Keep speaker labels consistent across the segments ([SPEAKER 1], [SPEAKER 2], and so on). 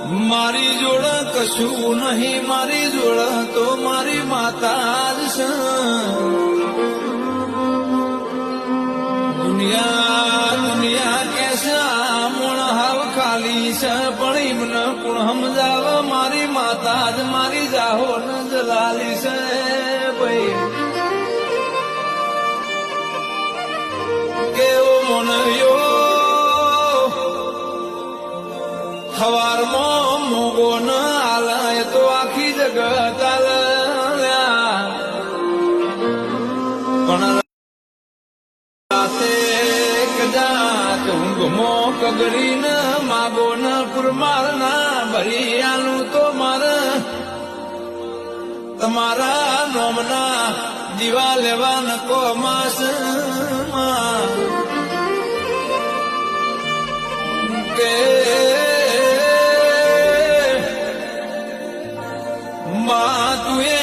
[SPEAKER 1] મારી જોડે કશું નહીં, મારી જોડે તો મારી માતા જ છે. દુનિયા કે છે મૂળ હાવ ખાલી છે, પણ એમને કોણ સમજાવ? મારી માતા જ મારી જાહો ન જલાલી છે ભાઈ. કેવો મોનવ્યો સવારમાં મોગો ન હાલે તો આખી જગત હાલ્યા, પણ રાતે કદાચ ઊંઘમો કગડીને માગો ન પુરમાર ના ભરી આલું તો મારે તમારા નોમના દીવા લેવા નકો માસ કે તું એ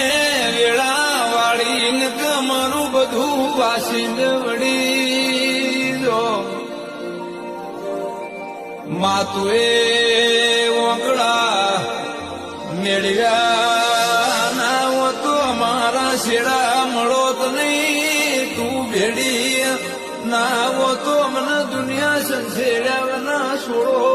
[SPEAKER 1] વેળા વાળીને કમરું બધું વાસીને વળી જો. તું એ ઓકળા મેળવ્યા ના હો તો અમારા શેડા મળો તો નહીં, તું ભેડી ના હો તો મને દુનિયા સંસેડ્યા ના છોડો.